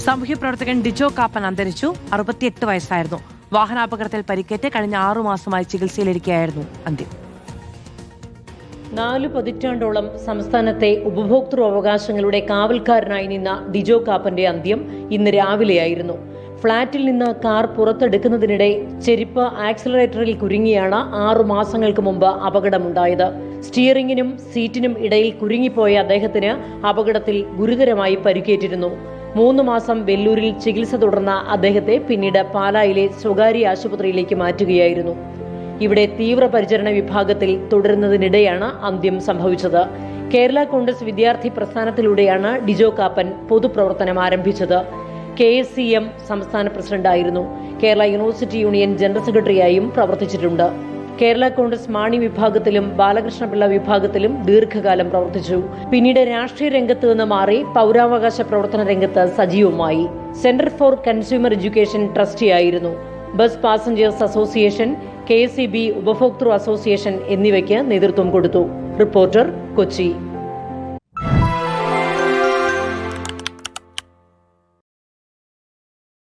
സാമൂഹ്യ പ്രവർത്തകൻ ഡിജോ കാപ്പൻ അന്തരിച്ചു. 68 വയസ്സായിരുന്നു. വാഹനാപകടത്തിൽ പരിക്കേറ്റ് കഴിഞ്ഞ 6 മാസമായി ചികിത്സയിലിരിക്കുകയായിരുന്നു അന്ത്യം. 4 പതിറ്റാണ്ടോളം സംസ്ഥാനത്തെ ഉപഭോക്തൃ അവകാശങ്ങളുടെ കാവൽക്കാരനായി നിന്ന ഡിജോ കാപ്പന്റെ അന്ത്യം ഇന്ന് രാവിലെയായിരുന്നു. ഫ്ളാറ്റിൽ നിന്ന് കാർ പുറത്തെടുക്കുന്നതിനിടെ ചെരിപ്പ് ആക്സിലറേറ്ററിൽ കുരുങ്ങിയാണ് 6 മാസങ്ങൾക്ക് മുമ്പ് അപകടമുണ്ടായത്. സ്റ്റിയറിംഗിനും സീറ്റിനും ഇടയിൽ കുരുങ്ങിപ്പോയ അദ്ദേഹത്തിന് അപകടത്തിൽ ഗുരുതരമായി പരിക്കേറ്റിരുന്നു. 3 മാസം വെല്ലൂരിൽ ചികിത്സ തുടർന്ന അദ്ദേഹത്തെ പിന്നീട് പാലായിലെ സ്വകാര്യ ആശുപത്രിയിലേക്ക് മാറ്റുകയായിരുന്നു. ഇവിടെ തീവ്രപരിചരണ വിഭാഗത്തിൽ തുടരുന്നതിനിടെയാണ് അന്ത്യം സംഭവിച്ചത്. കേരള കോൺഗ്രസ് വിദ്യാർത്ഥി പ്രസ്ഥാനത്തിലൂടെയാണ് ഡിജോ കാപ്പൻ പൊതുപ്രവർത്തനം ആരംഭിച്ചത്. KSCM സംസ്ഥാന പ്രസിഡന്റായിരുന്നു. കേരള യൂണിവേഴ്സിറ്റി യൂണിയൻ ജനറൽ സെക്രട്ടറിയായും പ്രവർത്തിച്ചിട്ടുണ്ട്. കേരള കോൺഗ്രസ് മാണി വിഭാഗത്തിലും ബാലകൃഷ്ണപിള്ള വിഭാഗത്തിലും ദീർഘകാലം പ്രവർത്തിച്ചു. പിന്നീട് രാഷ്ട്രീയ രംഗത്ത് നിന്ന് മാറി പൗരാവകാശ പ്രവർത്തന രംഗത്ത് സജീവമായി. സെന്റർ ഫോർ കൺസ്യൂമർ എഡ്യൂക്കേഷൻ ട്രസ്റ്റിയായിരുന്നു. ബസ് പാസഞ്ചേഴ്സ് അസോസിയേഷൻ, KSEB ഉപഭോക്തൃ അസോസിയേഷൻ എന്നിവയ്ക്ക് നേതൃത്വം കൊടുത്തു. റിപ്പോർട്ടർ, കൊച്ചി.